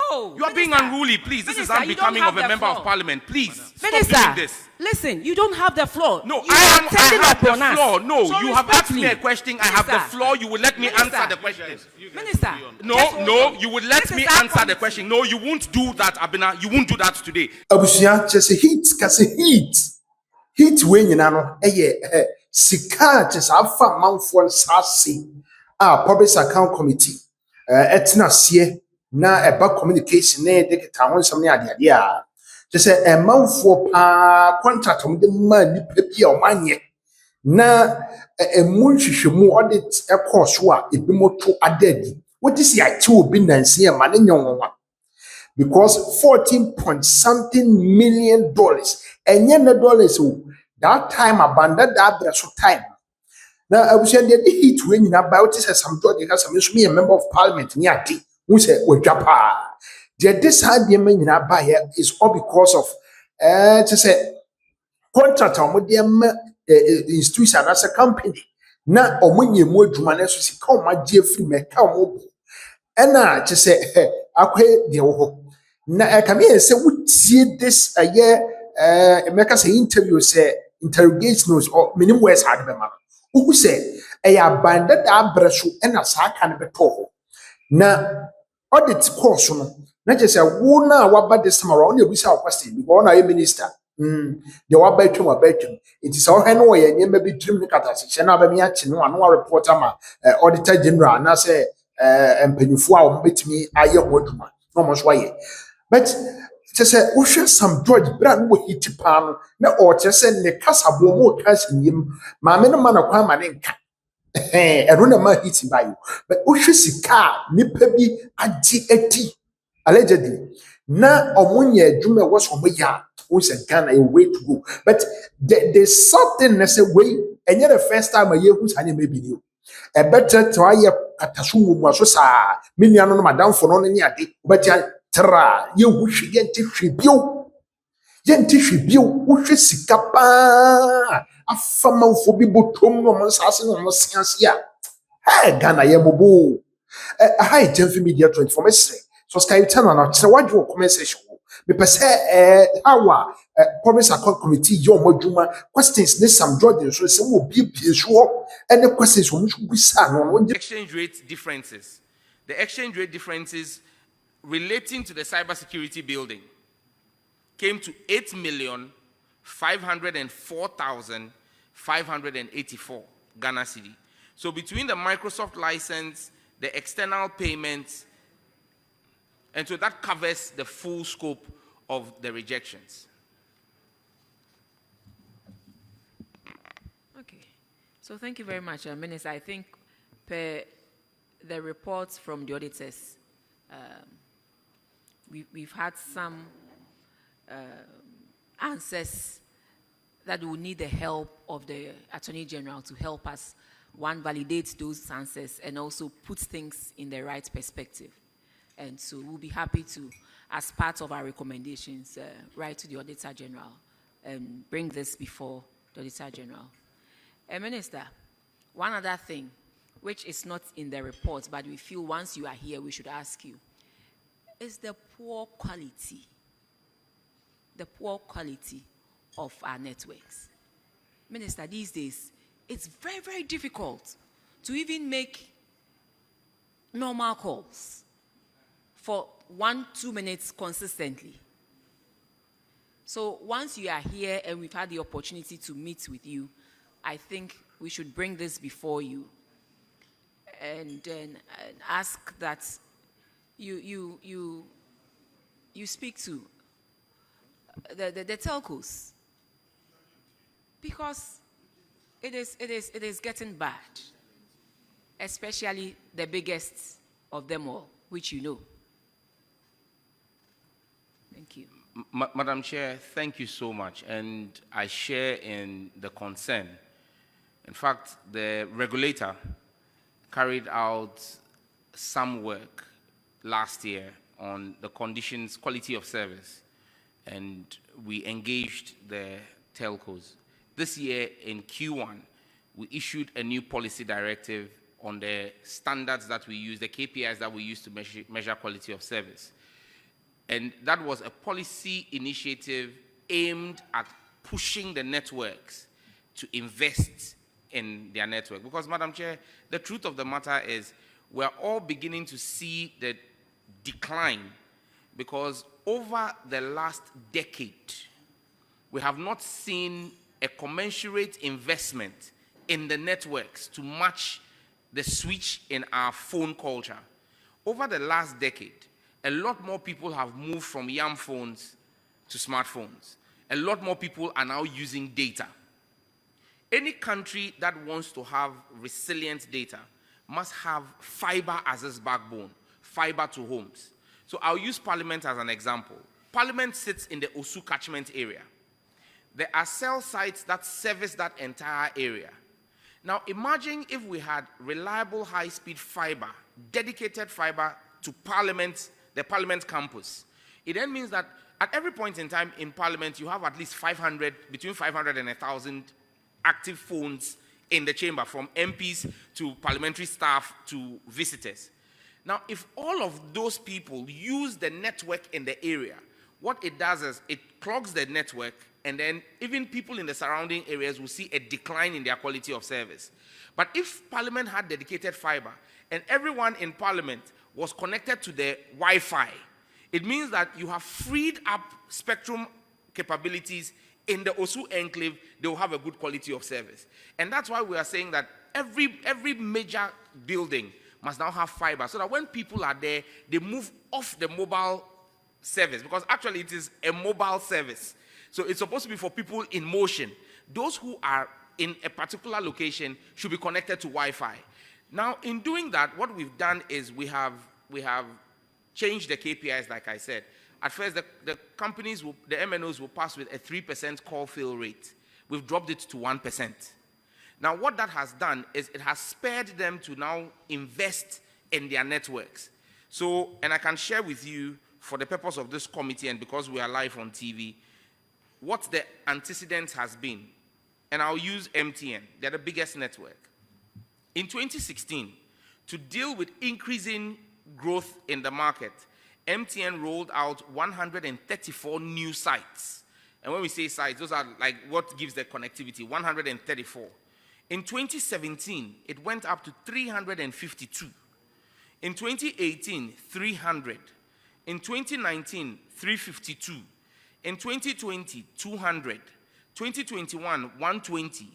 No. You are being unruly, please. This is unbecoming of a member of parliament. Please, stop doing this. Listen, you don't have the floor. No, I have the floor. No, so you have asked me a question. I have the floor. You will let me answer the question. Minister. No, you will let me answer the question. No, you won't do that, Abina. You won't do that today. Abusia, just heat. Heat when you know, sika just afa manfo sase. Public account committee. Etina sie na eba communication na de kita ho nsam ne ade a. Just say manfo pa contract mo de ma nipa bi a o manye. Na emu hwehwemu audit so a ebi moto adadi. What is ya ti obi nansi e ma ne nyonwa. Because 14 million dollars and yen dollars that time abandoned that time. Now I was saying the heat when you about this as some judge has me a member of parliament nyati who said we japa. This had the man in our is all because of to say contract on institution as a company. Now or when you more jumanes to see come my dear free me come and I just say akwe the na come say we see this a year make us interview say interrogation or minimum words had be man who say a abandoned abreso and a sa can be toho na audit course no na just say wo na wa ba this time around you say question because na minister the wa ba twem it is all hen we ye be dream ni kata se na ba mi achi no ano reporter ma auditor general na say empanyufo a wo betimi aye ho adwuma no mo so aye. But just say, we should some George brand wo hit pan na or just say ne kasa bo mo kasa nim ma me no man akwa ma ne nka ero na ma hit by you. But we should sika nipa bi agi ati allegedly na omunye adwuma wo so mo ya we say Ghana a way to go. But there's something that say way and the first time a year who's any maybe new a better to aye katasu mu so sa me nuano no madam for no ni ade but tra ye wuhwe yenti hwebio wuhwe sika pa afamanfo bi botom no monsase no monsiase a Ghana ye bobo high temfi media 24 mesre so sky tell na kire wadwo comment section me pese how public account committee your moduma questions this some Jordan so say wo bi so and the questions wo bisa no Exchange rate differences. The exchange rate differences relating to the cybersecurity building came to 8,504,584 Ghana cedi. So between the Microsoft license, the external payments, and so that covers the full scope of the rejections. Okay. So thank you very much, Minister. I think per the reports from the auditors, we've had some answers that will need the help of the Attorney General to help us, one, validate those answers and also put things in the right perspective. And so we'll be happy to, as part of our recommendations, write to the Auditor General and bring this before the Auditor General. Minister, one other thing, which is not in the report, but we feel once you are here, we should ask you, is the poor quality of our networks. Minister, these days, it's very, very difficult to even make normal calls for 1-2 minutes consistently. So once you are here and we've had the opportunity to meet with you, I think we should bring this before you and then ask that you speak to the telcos, because it is getting bad, especially the biggest of them all, which you know. Thank you. Madam Chair, thank you so much, and I share in the concern. In fact, the regulator carried out some work last year on the conditions, quality of service, and we engaged the telcos. This year in Q1, we issued a new policy directive on the standards that we use, the KPIs that we use to measure quality of service. And that was a policy initiative aimed at pushing the networks to invest in their network. Because, Madam Chair, the truth of the matter is we're all beginning to see the decline, because over the last decade, we have not seen a commensurate investment in the networks to match the switch in our phone culture. Over the last decade, a lot more people have moved from yam phones to smartphones. A lot more people are now using data. Any country that wants to have resilient data must have fiber as its backbone, fiber to homes. So I'll use Parliament as an example. Parliament sits in the Osu catchment area. There are cell sites that service that entire area. Now imagine if we had reliable high-speed fiber, dedicated fiber to Parliament, the Parliament campus. It then means that at every point in time in Parliament, you have at least 500, between 500 and 1,000 active phones in the chamber, from MPs to parliamentary staff to visitors. Now, if all of those people use the network in the area, what it does is it clogs the network, and then even people in the surrounding areas will see a decline in their quality of service. But if Parliament had dedicated fiber and everyone in Parliament was connected to the Wi-Fi, it means that you have freed up spectrum capabilities in the Osu enclave. They will have a good quality of service. And that's why we are saying that every major building must now have fiber, so that when people are there, they move off the mobile service, because actually it is a mobile service. So it's supposed to be for people in motion. Those who are in a particular location should be connected to Wi-Fi. Now, in doing that, what we've done is we have changed the KPIs, like I said. At first, the companies, the MNOs will pass with a 3% call fail rate. We've dropped it to 1%. Now, what that has done is it has spared them to now invest in their networks. So, and I can share with you, for the purpose of this committee and because we are live on TV, what the antecedent has been. And I'll use MTN. They're the biggest network. In 2016, to deal with increasing growth in the market, MTN rolled out 134 new sites. And when we say sites, those are like what gives the connectivity, 134. In 2017, it went up to 352. In 2018, 300. In 2019, 352. In 2020, 200. 2021, 120.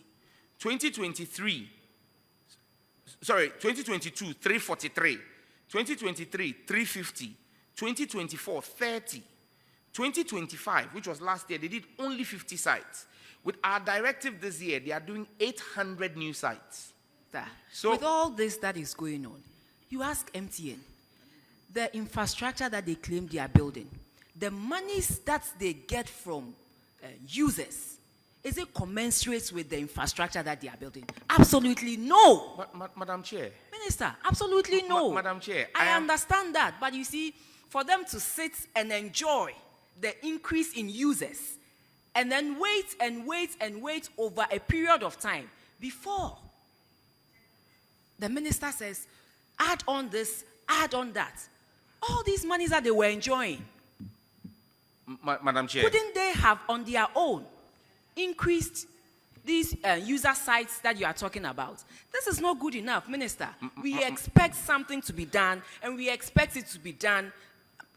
2022, 343. 2023, 350. 2024, 30. 2025, which was last year, they did only 50 sites. With our directive this year, they are doing 800 new sites. So, with all this that is going on, you ask MTN, the infrastructure that they claim they are building, the monies that they get from users, is it commensurate with the infrastructure that they are building? Absolutely no. Madam Chair. Minister, absolutely no. Madam Chair. I understand that, but you see, for them to sit and enjoy the increase in users, and then wait and wait and wait over a period of time before the minister says, add on this, add on that. All these monies that they were enjoying, Madam Chair, couldn't they have on their own increased these user sites that you are talking about? This is not good enough, Minister. We expect something to be done, and we expect it to be done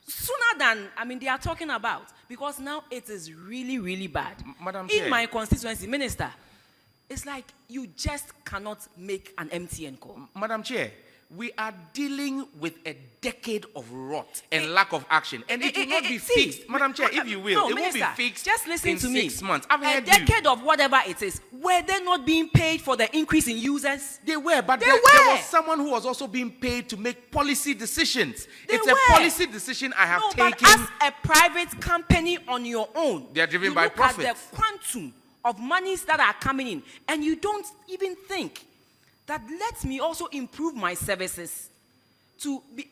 sooner than, they are talking about, because now it is really, really bad. Madam In Chair, my constituency, Minister, it's like you just cannot make an MTN call. Madam Chair, we are dealing with a decade of rot and lack of action, and it will not be fixed. Madam Chair, if you will, no, it Minister, won't be fixed just listen in to me. 6 months. I've a heard decade you. of whatever it is, were they not being paid for the increase in users? They were, but there was someone who was also being paid to make policy decisions. It's a policy decision I have taken. But as a private company on your own, they are driven you by look profit. at the quantum of monies that are coming in, and you don't even think that let me also improve my services to be,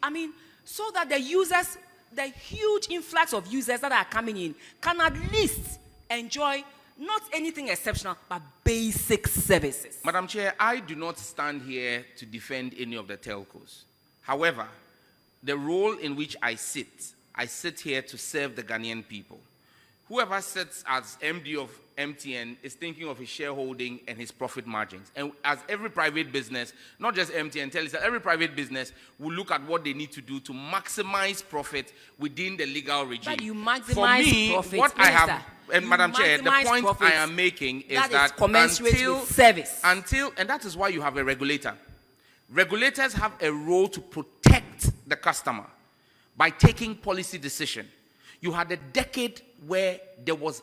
so that the users, the huge influx of users that are coming in, can at least enjoy not anything exceptional, but basic services. Madam Chair, I do not stand here to defend any of the telcos. However, the role in which I sit I sit here to serve the Ghanaian people. Whoever sits as MD of MTN is thinking of his shareholding and his profit margins. And as every private business, not just MTN, Telisa, every private business will look at what they need to do to maximize profit within the legal regime. But you maximize For me, profit, what Minister, I have, and Madam Chair, the point profit. I am making is That is commensurate with service. and that is why you have a regulator. Regulators have a role to protect the customer by taking policy decision. You had a decade where there was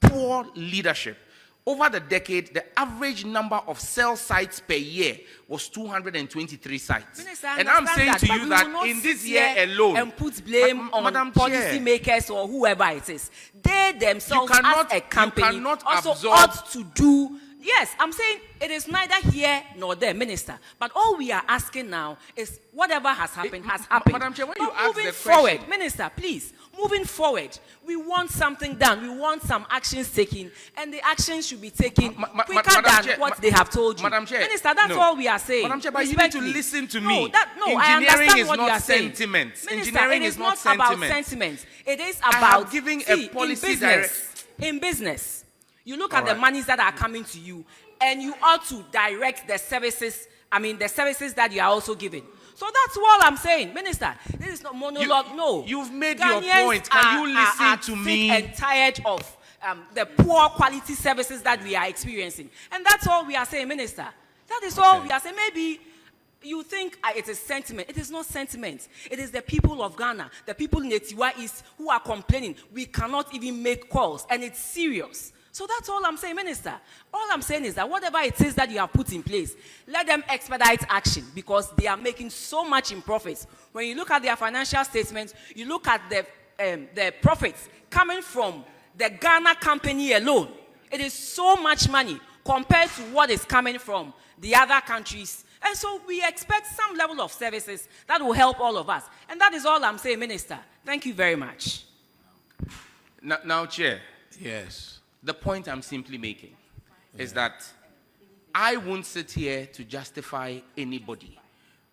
poor leadership. Over the decade, the average number of cell sites per year was 223 sites. Minister, and I'm saying to you that in this year alone, and put blame on Madam policymakers or whoever it is. They themselves, cannot- as a company, you cannot also absorb- ought to do. Yes, I'm saying it is neither here nor there, Minister. But all we are asking now is whatever has happened has happened. Madam Chair, when But you ask moving the forward, question- Minister, please, moving forward, we want something done. We want some actions taken, and the actions should be taken quicker Madam than Chair, what they have told you. Madam Chair, Minister, that's no. all we are saying. Madam Chair, but you need to Respectfully. listen to No, me. I Engineering understand is what you not are saying. sentiment. Minister, Engineering it is is not not about sentiment. sentiment. It is I about have given a policy in business. You look at All the right. monies that are coming to you, and you ought to direct the services. I mean, the services that you are also giving. So that's all I'm saying, Minister. This is not monologue. No, you've made Ghanaians your point. Can you listen are to sick me? and tired of the poor quality services that we are experiencing, and that's all we are saying, Minister. That is all we are saying. Maybe you think it is sentiment. It is not sentiment. It is the people of Ghana, the people in the Tiwa East who are complaining. We cannot even make calls, and it's serious. So that's all I'm saying, Minister. All I'm saying is that whatever it is that you have put in place, let them expedite action because they are making so much in profits. When you look at their financial statements, you look at the profits coming from the Ghana company alone. It is so much money compared to what is coming from the other countries. And so we expect some level of services that will help all of us. And that is all I'm saying, Minister. Thank you very much. Now, Chair. Yes. The point I'm simply making is that I won't sit here to justify anybody.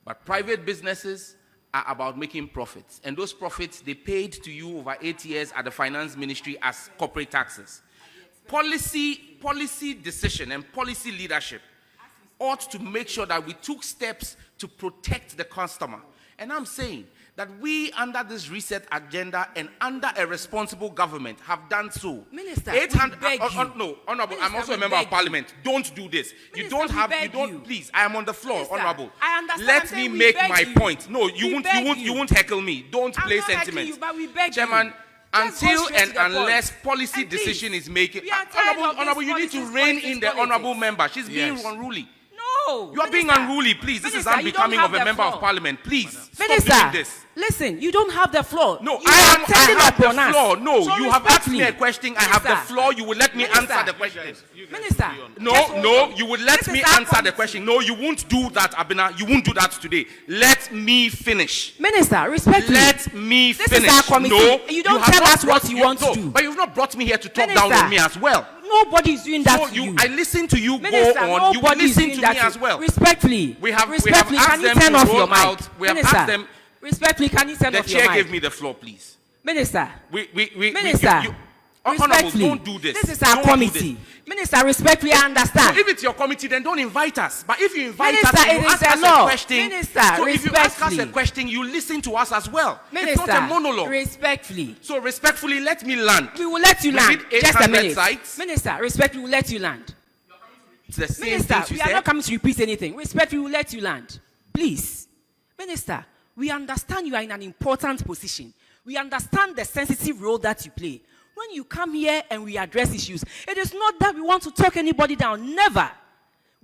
But private businesses are about making profits. And those profits, they paid to you over 8 years at the finance ministry as corporate taxes. Policy decision and policy leadership ought to make sure that we took steps to protect the customer. And I'm saying that we, under this reset agenda and under a responsible government, have done so. Minister, 800, we beg you. no, Honorable, I'm Minister, also a we member of beg Parliament. Don't do this. Minister, You don't we have, beg you. please, I am on the floor, Minister, Honorable. I understand. Let I'm me saying we make beg my you. point. No, We beg you won't heckle me. Don't I'm play not heckling sentiment. you, but we beg Chairman, you. Let's go until straight and to the unless point. policy And please, decision is making, we are tired of this Honorable, you need to politics, rein politics, in the politics. Honorable member. She's being Yes. unruly. No. You are being Minister, unruly, please. This Minister, is you unbecoming don't of a have the member of floor. Parliament. Please, stop Minister, doing this. listen, you don't have the floor. No, You I are have attending the upon us. floor. No, So you have asked me a respectfully, question. I have the Minister, floor. You will let me Minister, answer the question. Minister, No, just hold no, on. you will let This me is our answer the committee. question. No, you won't do that, Abina. You won't do that today. Let me finish. Minister, respectfully. Let me This finish. is our committee. No, You don't have tell not us what brought- you want to no, do. But you've not brought me here to talk Minister, down on me as well. Nobody is doing that So to you. I listen to you Minister, go on. You will nobody is listen doing to that me as well. Respectfully. We have Respectfully, asked can you them turn to off your roll mic? out. We have Minister, asked them. respectfully, can you turn The off your chair mic? gave me the floor, please. Minister, Minister, Honorable, respectfully, don't do this. This is our Don't do committee. this. Minister, respectfully, I understand. So if it's your committee, then don't invite us. But if you invite Minister, us, and it you is ask the us law. a question. Minister, so if you ask us a respectfully. question, you listen to us as well. Minister, it's not a monologue. respectfully. So respectfully, let me land. We will let you land. Read Just a 800 minute. sites. Minister, respectfully, we will let you land. It's the same Minister, things you we are said. not coming to repeat anything. Respectfully, we will let you land. Please. Minister, we understand you are in an important position. We understand the sensitive role that you play. When you come here and we address issues, it is not that we want to talk anybody down. Never.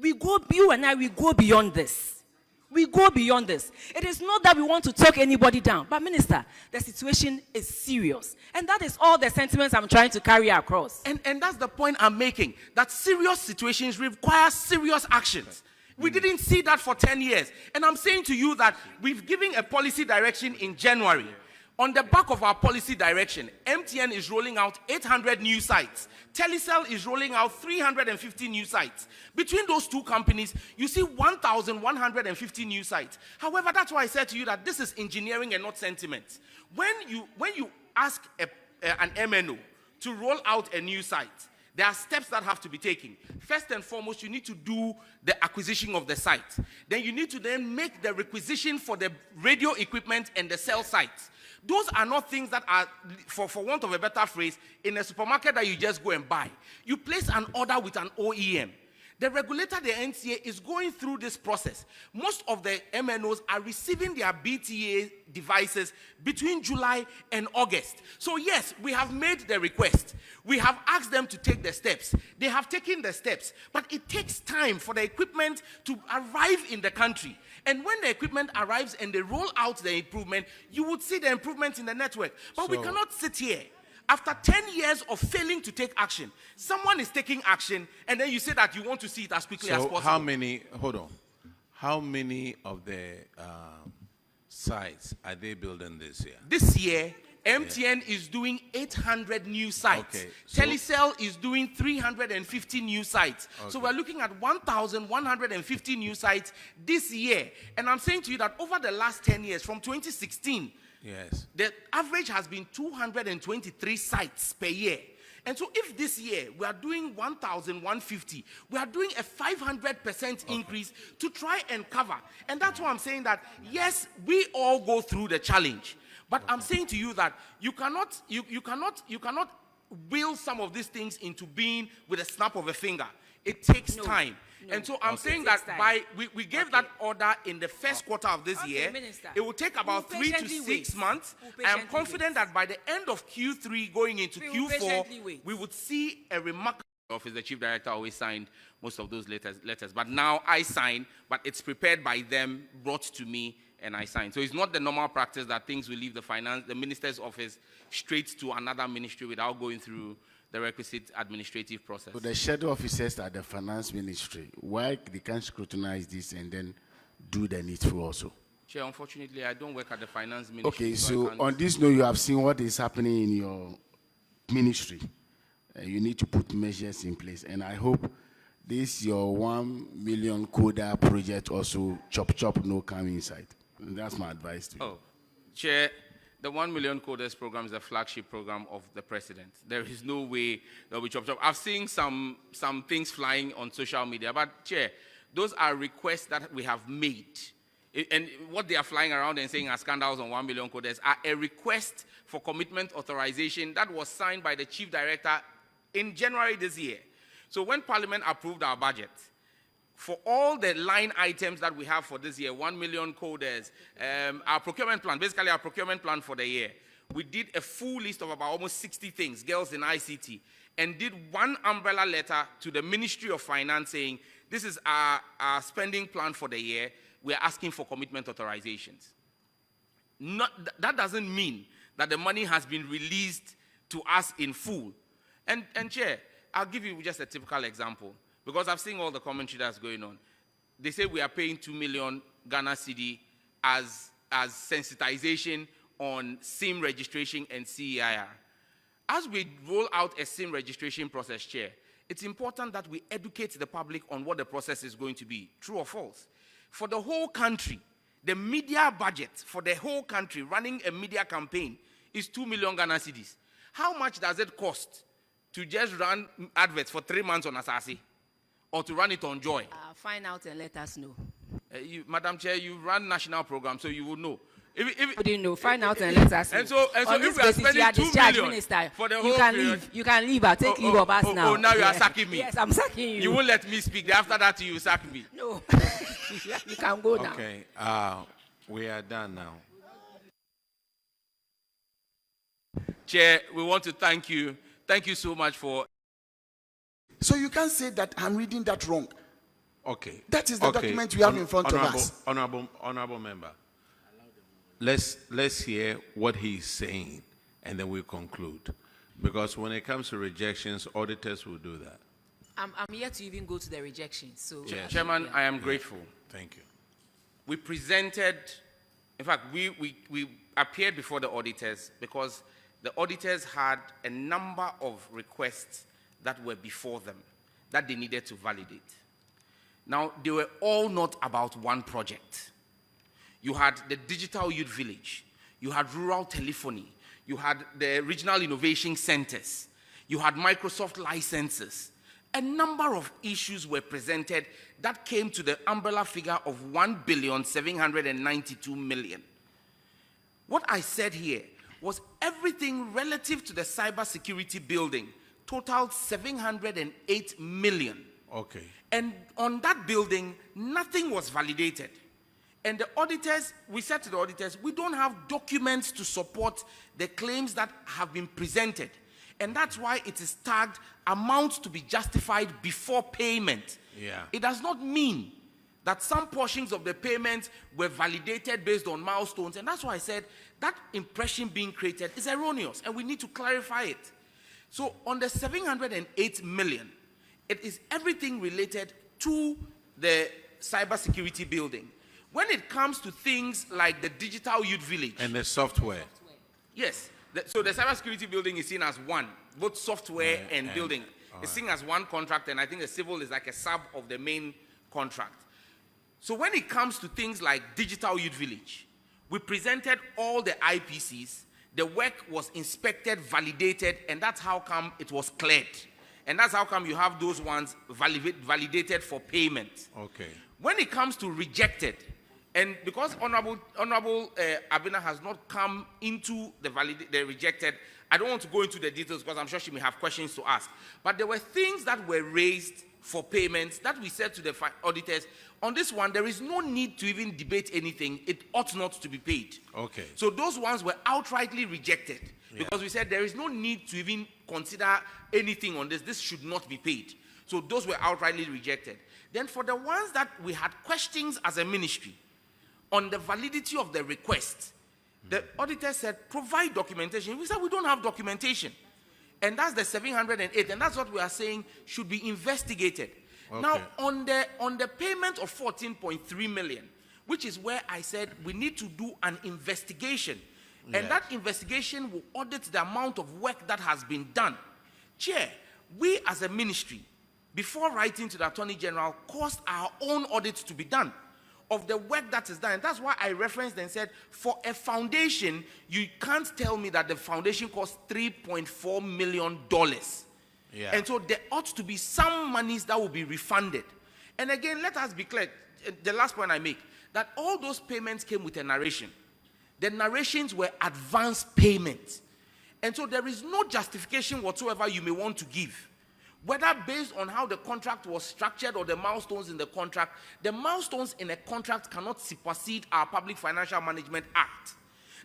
You and I, we go beyond this. We go beyond this. It is not that we want to talk anybody down. But Minister, the situation is serious. And that is all the sentiments I'm trying to carry across. And that's the point I'm making. That serious situations require serious actions. We didn't see that for 10 years. And I'm saying to you that we've given a policy direction in January. On the back of our policy direction, MTN is rolling out 800 new sites. Telecel is rolling out 350 new sites. Between those two companies, you see 1,150 new sites. However, that's why I said to you that this is engineering and not sentiment. When you ask an MNO to roll out a new site, there are steps that have to be taken. First and foremost, you need to do the acquisition of the site. Then you need to then make the requisition for the radio equipment and the cell sites. Those are not things that are, for want of a better phrase, in a supermarket that you just go and buy. You place an order with an OEM. The regulator, the NCA, is going through this process. Most of the MNOs are receiving their BTA devices between July and August. So yes, we have made the request. We have asked them to take the steps. They have taken the steps, but it takes time for the equipment to arrive in the country. And when the equipment arrives and they roll out the improvement, you would see the improvement in the network. But we cannot sit here. After 10 years of failing to take action, someone is taking action, and then you say that you want to see it as quickly as possible. How many of the sites are they building this year? This year, MTN is doing 800 new sites. Okay, Telecel is doing 350 new sites. Okay. So we're looking at 1,150 new sites this year. And I'm saying to you that over the last 10 years, from 2016, yes, the average has been 223 sites per year. And so if this year we are doing 1,150, we are doing a 500% increase to try and cover. And that's why I'm saying that, yes, we all go through the challenge. But I'm saying to you that you cannot will some of these things into being with a snap of a finger. It takes time. And so I'm saying that we gave that order in the first quarter of this year. Minister. It will take about 3 to 6 months. I am confident that by the end of Q3 going into Q4, we would see a remarkable office. The chief director always signed most of those letters. But now I sign, but it's prepared by them, brought to me, and I sign. So it's not the normal practice that things will leave the minister's office straight to another ministry without going through the requisite administrative process. So the shadow officers at the finance ministry, why they can't scrutinize this and then do the needful also? Chair, unfortunately, I don't work at the finance ministry. Okay, so on this note, you have seen what is happening in your ministry. You need to put measures in place, and I hope this your 1 million coder project also chop no come inside. That's my advice to you. Oh, Chair, the 1 million coders program is the flagship program of the president. There is no way there'll be chop. I've seen some things flying on social media, but Chair, those are requests that we have made. And what they are flying around and saying are scandals on 1 million coders are a request for commitment authorization that was signed by the chief director in January this year. So when Parliament approved our budget, for all the line items that we have for this year, 1 million coders, our procurement plan, basically our procurement plan for the year, we did a full list of about almost 60 things, girls in ICT, and did one umbrella letter to the Ministry of Finance saying, this is our spending plan for the year. We are asking for commitment authorizations. That doesn't mean that the money has been released to us in full. And Chair, I'll give you just a typical example, because I've seen all the commentary that's going on. They say we are paying 2 million Ghana cedi as sensitization on SIM registration and CEIR. As we roll out a SIM registration process, Chair, it's important that we educate the public on what the process is going to be, true or false. For the whole country, the media budget for the whole country running a media campaign is 2 million Ghana cedis. How much does it cost to just run adverts for 3 months on Asasi, or to run it on Joy? Find out and let us know. Madam Chair, you run national programs, so you will know. If didn't know, find out and let us know. And so if we are spending 2 million minister, for the whole period, you can leave. I'll take leave of us now. Oh, now you are sacking me. Yes, I'm sacking you. You won't let me speak. After that, you sack me. No, you can go now. Okay, we are done now. Chair, we want to thank you. Thank you so much for. So you can't say that I'm reading that wrong. Okay. That is the document we have in front of us. Honorable member, let's hear what he's saying, and then we'll conclude. Because when it comes to rejections, auditors will do that. I'm yet to even go to the rejections. So, Yes. Chairman, I am grateful. Thank you. We presented, in fact, appeared before the auditors because the auditors had a number of requests that were before them that they needed to validate. Now, they were all not about one project. You had the Digital Youth Village, you had rural telephony, you had the regional innovation centers, you had Microsoft licenses. A number of issues were presented that came to the umbrella figure of 1,792,000,000. What I said here was everything relative to the cybersecurity building totaled 708 million. Okay. And on that building, nothing was validated. And the auditors, we said to the auditors, we don't have documents to support the claims that have been presented. And that's why it is tagged amounts to be justified before payment. Yeah. It does not mean that some portions of the payment were validated based on milestones. And that's why I said that impression being created is erroneous and we need to clarify it. So on the 708 million, it is everything related to the cybersecurity building. When it comes to things like the Digital Youth Village. And the software. Yes. So the cybersecurity building is seen as one, both software and building. It's seen as one contract, and I think the civil is like a sub of the main contract. So when it comes to things like Digital Youth Village, we presented all the IPCs, the work was inspected, validated, and that's how come it was cleared. And that's how come you have those ones validated for payment. Okay. When it comes to rejected, and because Honorable Abena has not come into the rejected, I don't want to go into the details because I'm sure she may have questions to ask. But there were things that were raised for payments that we said to the auditors, on this one, there is no need to even debate anything. It ought not to be paid. Okay. So those ones were outrightly rejected because we said there is no need to even consider anything on this. This should not be paid. So those were outrightly rejected. Then for the ones that we had questions as a ministry on the validity of the request, the auditor said, provide documentation. We said, we don't have documentation. And that's the 708, and that's what we are saying should be investigated. Okay. Now, on the payment of 14.3 million, which is where I said we need to do an investigation, and that investigation will audit the amount of work that has been done. Chair, we as a ministry, before writing to the Attorney General, caused our own audit to be done of the work that is done. And that's why I referenced and said, for a foundation, you can't tell me that the foundation costs $3.4 million. Yeah. And so there ought to be some monies that will be refunded. And again, let us be clear, the last point I make, that all those payments came with a narration. The narrations were advance payments. And so there is no justification whatsoever you may want to give, whether based on how the contract was structured or the milestones in the contract. The milestones in a contract cannot supersede our Public Financial Management Act.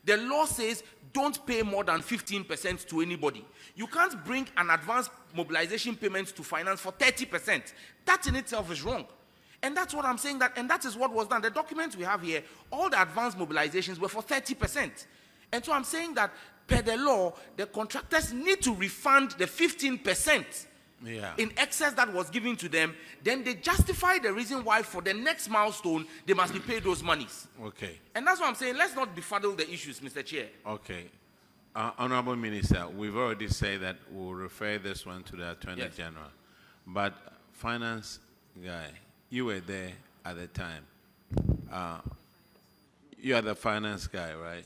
The law says don't pay more than 15% to anybody. You can't bring an advance mobilization payment to finance for 30%. That in itself is wrong. And that's what I'm saying, and that is what was done. The documents we have here, all the advance mobilizations were for 30%. And so I'm saying that per the law, the contractors need to refund the 15%. Yeah. In excess that was given to them, then they justify the reason why for the next milestone they must be paid those monies. Okay. And that's what I'm saying. Let's not befuddle the issues, Mr. Chair. Okay. Honorable Minister, we've already said that we'll refer this one to the Attorney General. But finance guy, you were there at the time. You are the finance guy, right?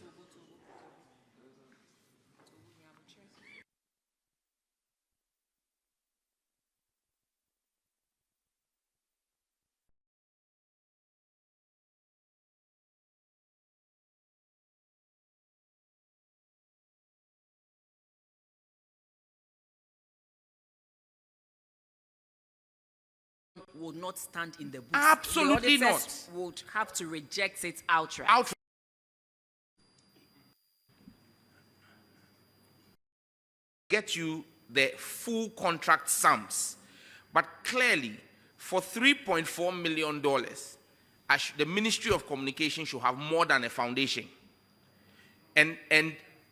Would not stand in the booth. Absolutely the not. Would have to reject it outright. Get you the full contract sums, but clearly for $3.4 million, the Ministry of Communication should have more than a foundation, and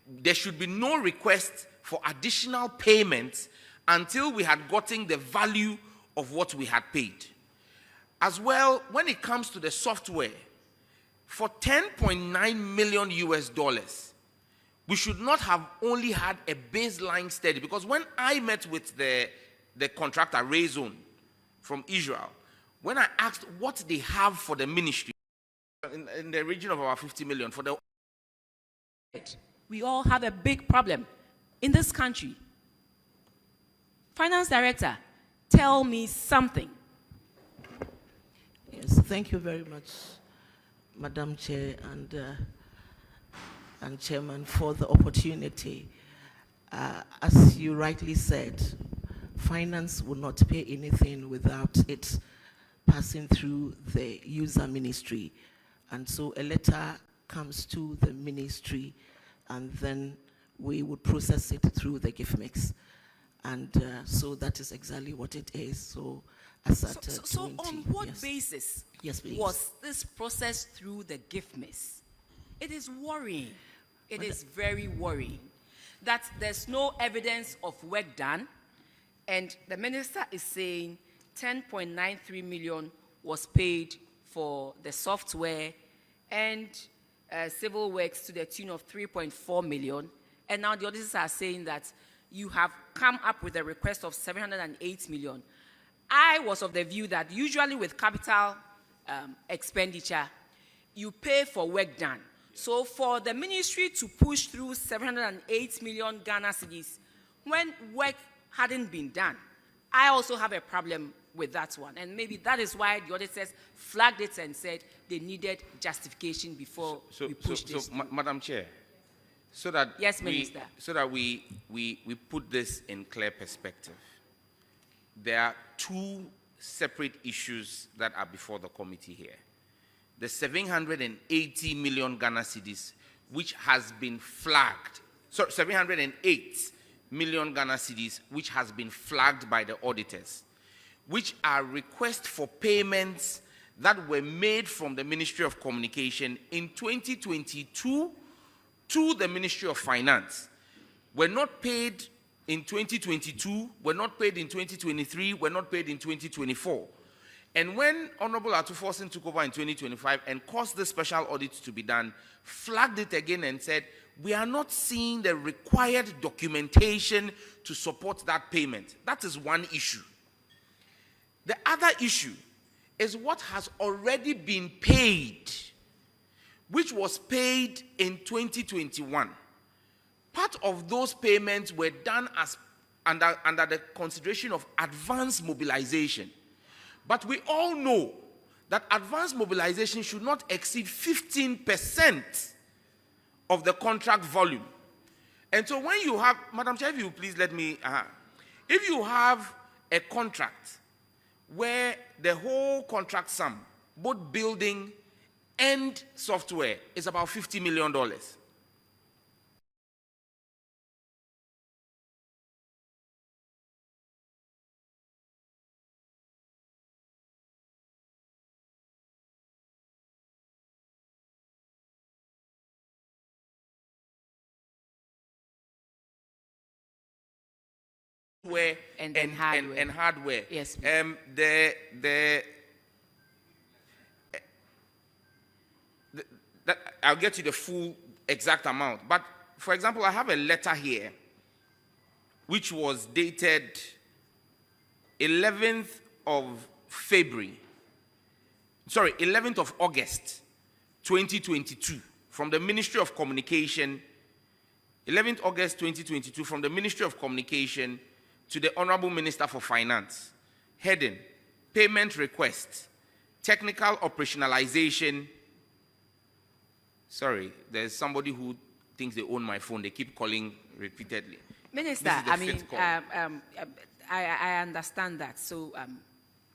there should be no request for additional payments until we had gotten the value of what we had paid. As well, when it comes to the software, for 10.9 million US dollars, we should not have only had a baseline study, because when I met with the contractor, Rayzone, from Israel, when I asked what they have for the ministry, in the region of about 50 million, for the... We all have a big problem in this country. Finance Director, tell me something. Yes, thank you very much, Madam Chair and Chairman, for the opportunity. As you rightly said, finance will not pay anything without it passing through the user ministry. And so a letter comes to the ministry, and then we would process it through the gift mix. And so that is exactly what it is. So as at So 20, on what yes. basis Yes, please. was this process through the gift miss? It is worrying. It is very worrying that there's no evidence of work done, and the minister is saying 10.93 million was paid for the software and civil works to the tune of 3.4 million, and now the auditors are saying that you have come up with a request of 708 million. I was of the view that usually with capital expenditure, you pay for work done. So for the ministry to push through 708 million Ghana cedis when work hadn't been done, I also have a problem with that one. And maybe that is why the auditors flagged it and said they needed justification before we pushed this. Madam Chair, so that Yes, Minister. So that we put this in clear perspective, there are two separate issues that are before the committee here. The 780 million Ghana cedis, which has been flagged, sorry, 708 million Ghana cedis, which has been flagged by the auditors, which are requests for payments that were made from the Ministry of Communication in 2022 to the Ministry of Finance, were not paid in 2022, were not paid in 2023, were not paid in 2024. And when Honorable Atuforsen took over in 2025 and caused the special audit to be done, flagged it again and said, we are not seeing the required documentation to support that payment. That is one issue. The other issue is what has already been paid, which was paid in 2021. Part of those payments were done as under the consideration of advanced mobilization. But we all know that advanced mobilization should not exceed 15% of the contract volume. And so when you have, Madam Chair, if you please let me, if you have a contract where the whole contract sum, both building and software, is about $50 million. And hardware. And hardware. Yes. I'll get you the full exact amount. But for example, I have a letter here which was dated 11th of February. Sorry, 11th of August 2022 from the Ministry of Communication. 11th August 2022 from the Ministry of Communication to the Honorable Minister for Finance. Heading, payment request, technical operationalization. Sorry, there's somebody who thinks they own my phone. They keep calling repeatedly. Minister, This is the I mean, fifth call. I understand that. So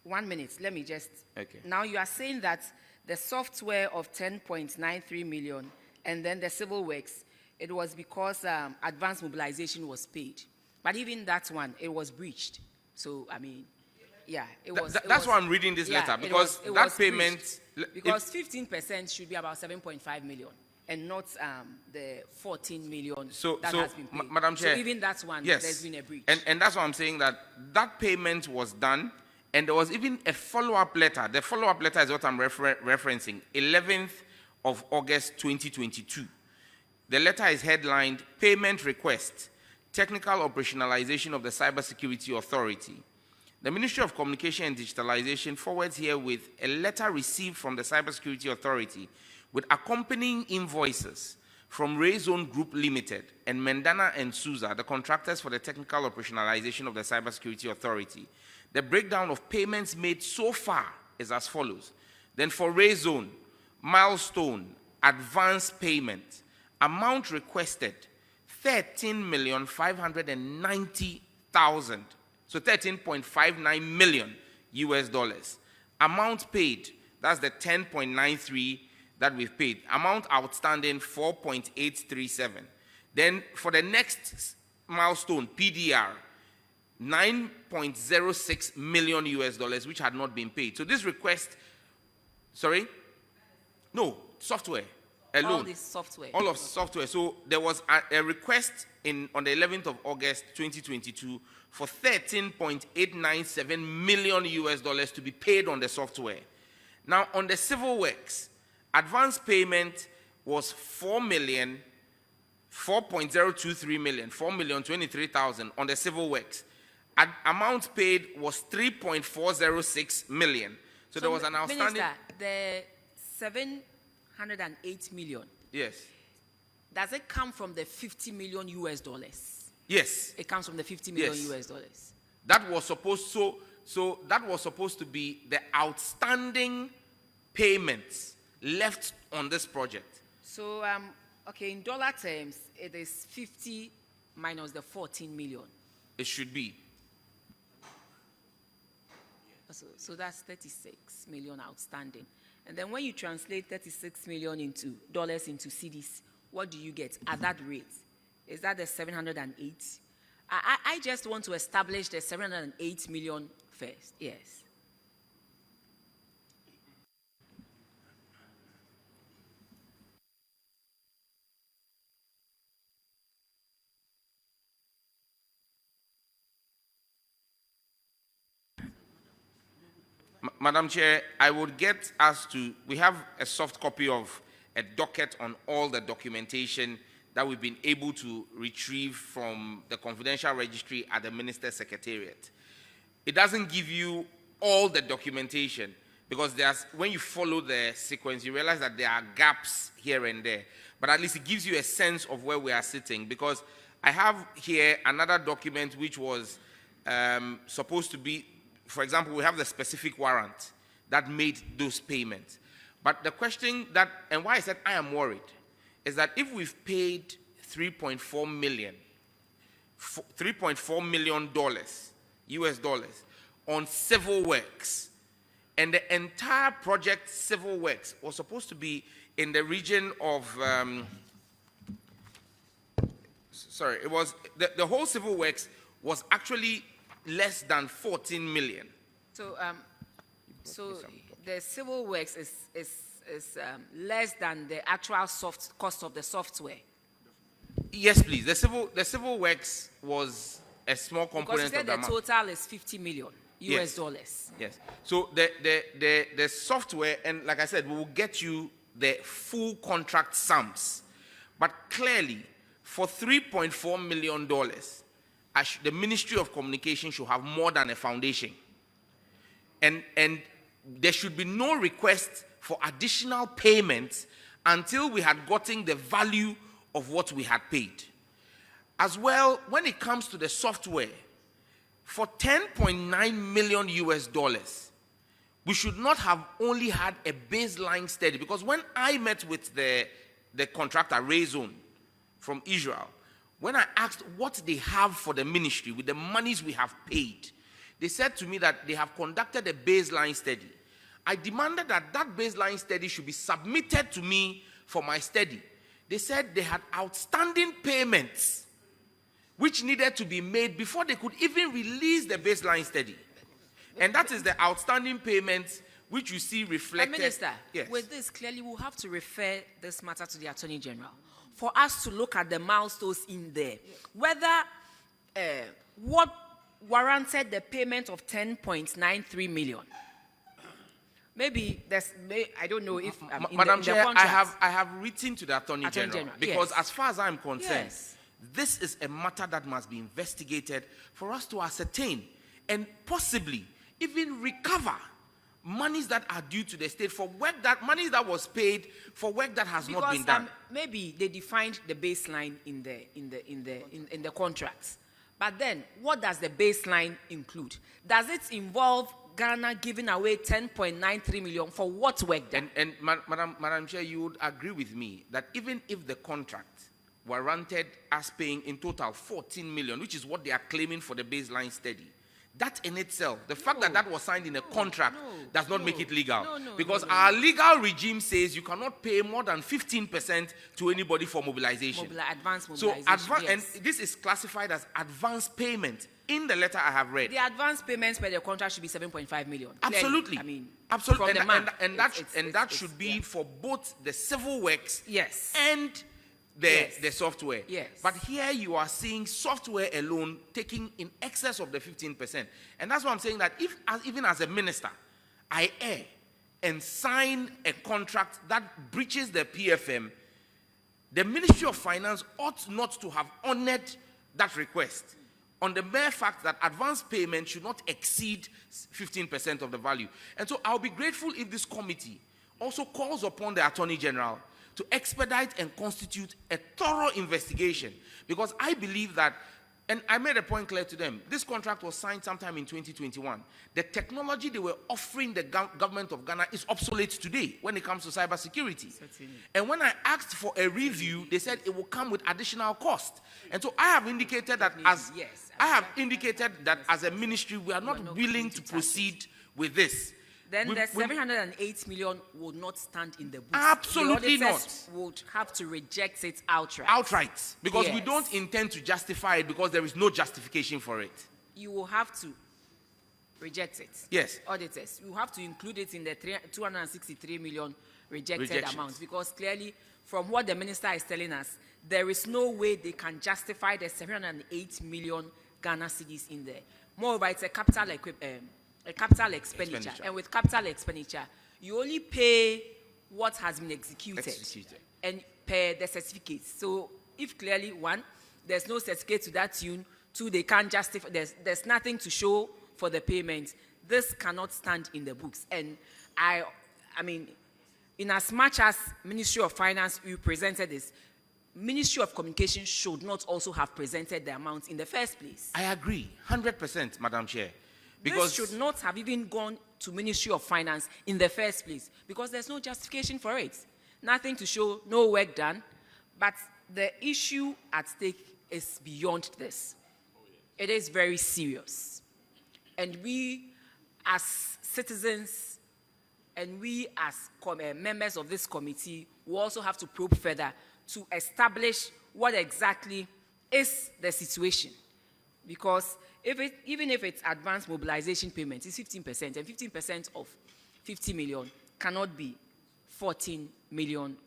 1 minute, let me just. Okay. Now you are saying that the software of 10.93 million and then the civil works, it was because advanced mobilization was paid. But even that one, it was breached. So, I mean, yeah, it was. That's why I'm reading this letter, because that payment... Because 15% should be about 7.5 million and not the 14 million that has been paid. Madam Chair, so even that one, yes, there's been a breach. And that's why I'm saying that that payment was done, and there was even a follow-up letter. The follow-up letter is what I'm referencing, 11th of August 2022. The letter is headlined, Payment Request, Technical Operationalization of the Cybersecurity Authority. The Ministry of Communication and Digitalization forwards here with a letter received from the Cybersecurity Authority with accompanying invoices from Rayzone Group Limited and Mendana and Souza, the contractors for the technical operationalization of the Cybersecurity Authority. The breakdown of payments made so far is as follows. Then for Rayzone, milestone, advance payment, amount requested, 13,590,000. So 13.59 million US dollars. Amount paid, that's the 10.93 that we've paid. Amount outstanding, 4.837. Then for the next milestone, PDR, 9.06 million US dollars, which had not been paid. So this request, sorry? No, software alone. All this software. All of software. So there was a request on the 11th of August 2022 for 13.897 million US dollars to be paid on the software. Now on the civil works, advance payment was 4.023 million, 4,023,000 on the civil works. Amount paid was 3.406 million. So there was an outstanding. Minister, the 708 million. Yes. Does it come from the 50 million US dollars? Yes. It comes from the 50 million Yes. US dollars. That was supposed so that was supposed to be the outstanding payments left on this project. So okay, in dollar terms, it is 50 minus the 14 million. It should be. So that's 36 million outstanding. And then when you translate 36 million into dollars into cedis, what do you get at that rate? Is that the 708? I just want to establish the 708 million first. Yes. Madam Chair, I would get us to, we have a soft copy of a docket on all the documentation that we've been able to retrieve from the confidential registry at the Minister's Secretariat. It doesn't give you all the documentation because when you follow the sequence, you realize that there are gaps here and there. But at least it gives you a sense of where we are sitting, because I have here another document which was supposed to be, for example, we have the specific warrant that made those payments. But the question that, and why I said I am worried, is that if we've paid $3.4 million US dollars on civil works, and the entire project civil works was supposed to be in the region of, it was, the whole civil works was actually less than 14 million. So, the civil works is less than the actual cost of the software. Yes, please. The civil works was a small component Because you said of the the amount. total is 50 million US dollars. Yes. So the software, and like I said, we will get you the full contract sums. But clearly, for $3.4 million, the Ministry of Communication should have more than a foundation. And there should be no request for additional payments until we had gotten the value of what we had paid. As well, when it comes to the software, for 10.9 million US dollars, we should not have only had a baseline study, because when I met with the contractor, Rayzone, from Israel, when I asked what they have for the ministry with the monies we have paid, they said to me that they have conducted a baseline study. I demanded that that baseline study should be submitted to me for my study. They said they had outstanding payments which needed to be made before they could even release the baseline study. And that is the outstanding payments which you see reflected. Minister, yes. With this, clearly we'll have to refer this matter to the Attorney General for us to look at the milestones in there. Whether what warranted the payment of 10.93 million. maybe I don't know if Madam in Chair, contract, I have written to the Attorney General because yes. as far as I'm concerned, Yes. this is a matter that must be investigated for us to ascertain and possibly even recover monies that are due to the state for work that money that was paid for work that has not been done. Maybe they defined the baseline in the contracts, but then what does the baseline include? Does it involve Ghana giving away 10.93 million for what work done? And Madam Chair, you would agree with me that even if the contract warranted us paying in total 14 million, which is what they are claiming for the baseline study, that in itself, the fact that that was signed in a contract does not make it legal. Because our legal regime says you cannot pay more than 15% to anybody for mobilization. Advance So mobilization. and this is classified as advance payment in the letter I have read. The advance payments per the contract should be 7.5 million. Absolutely. Clearly. I mean, absolutely. from the man, that should be for both the civil works yes. and the software. Yes. But here you are seeing software alone taking in excess of the 15%. And that's why I'm saying that even as a minister, I err and sign a contract that breaches the PFM, the Ministry of Finance ought not to have honored that request on the mere fact that advance payment should not exceed 15% of the value. And so I'll be grateful if this committee also calls upon the Attorney General to expedite and constitute a thorough investigation, because I believe that, and I made a point clear to them, this contract was signed sometime in 2021. The technology they were offering the government of Ghana is obsolete today when it comes to cybersecurity. And when I asked for a review, they said it will come with additional cost. And so I have indicated that as a ministry, we are not willing to proceed with this. Then the 708 million would not stand in the books. Absolutely not. Would have to reject it outright. Outright. Because we don't intend to justify it because there is no justification for it. You will have to reject it. Yes. Auditors, you have to include it in the 263 million rejected amount, because clearly from what the minister is telling us, there is no way they can justify the 708 million Ghana cedis in there. Moreover, it's a capital expenditure. And with capital expenditure, you only pay what has been executed. And pay the certificates. So if clearly, one, there's no certificate to that tune, two, they can't justify, there's nothing to show for the payment, this cannot stand in the books. And I mean, in as much as Ministry of Finance represented this, Ministry of Communication should not also have presented the amount in the first place. I agree, 100%, Madam Chair. Because this should not have even gone to Ministry of Finance in the first place, because there's no justification for it. Nothing to show, no work done. But the issue at stake is beyond this. It is very serious. And we as citizens and we as members of this committee will also have to probe further to establish what exactly is the situation. Because even if it's advanced mobilization payment, it's 15%, and 15% of 50 million cannot be $14 million.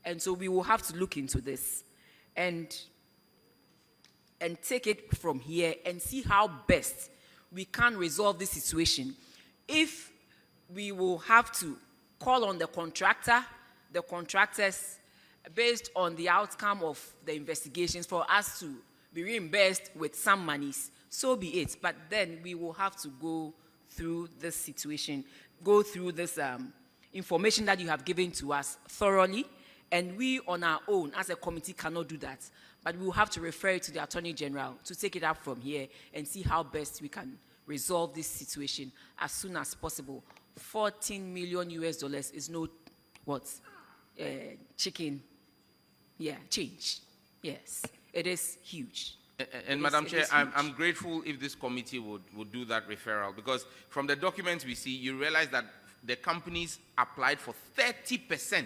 And so we will have to look into this and take it from here and see how best we can resolve this situation. If we will have to call on the contractors, based on the outcome of the investigations, for us to be reimbursed with some monies, so be it. But then we will have to go through this situation, go through this information that you have given to us thoroughly, and we on our own as a committee cannot do that. But we will have to refer it to the Attorney General to take it up from here and see how best we can resolve this situation as soon as possible. $14 million is no, chicken, change. Yes, it is huge. And Madam Chair, I'm grateful if this committee would do that referral, because from the documents we see, you realize that the companies applied for 30%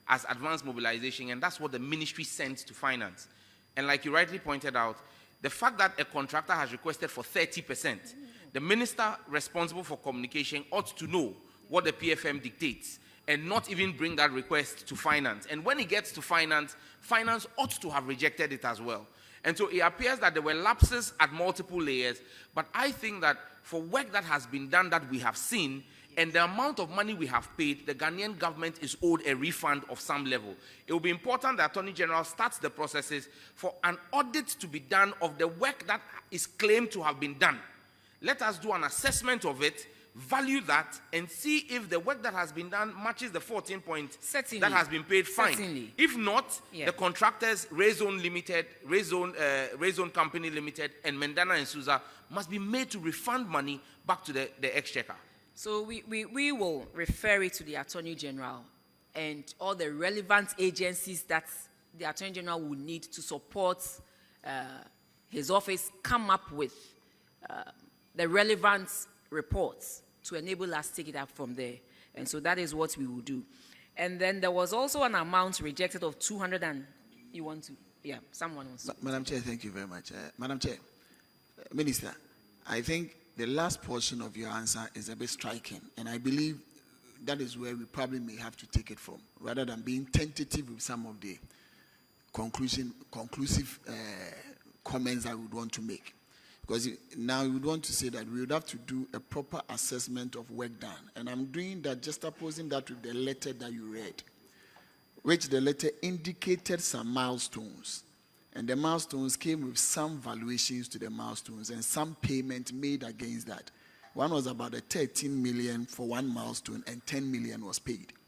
as advanced mobilization, and that's what the ministry sent to finance. And like you rightly pointed out, the fact that a contractor has requested for 30%, the minister responsible for communication ought to know what the PFM dictates and not even bring that request to finance. And when it gets to finance, finance ought to have rejected it as well. And so it appears that there were lapses at multiple layers, but I think that for work that has been done that we have seen, and the amount of money we have paid, the Ghanaian government is owed a refund of some level. It will be important that the Attorney General starts the processes for an audit to be done of the work that is claimed to have been done. Let us do an assessment of it, value that, and see if the work that has been done matches the 14 points Certainly. that has been paid. Fine. Certainly. If not, Yeah. the contractors, Rayzone Limited, Rayzone Company Limited, and Mendana and Souza must be made to refund money back to the exchequer. So we will refer it to the Attorney General and all the relevant agencies that the Attorney General will need to support his office come up with the relevant reports to enable us to take it up from there. And so that is what we will do. And then there was also an amount rejected of 200 and you want to, yeah, someone wants to. Madam Chair, thank you very much. Madam Chair, Minister, I think the last portion of your answer is a bit striking, and I believe that is where we probably may have to take it from, rather than being tentative with some of the conclusive comments I would want to make. Because now you would want to say that we would have to do a proper assessment of work done. And I'm doing that, just opposing that with the letter that you read, which the letter indicated some milestones. And the milestones came with some valuations to the milestones and some payment made against that. One was about a 13 million for one milestone and 10 million was paid.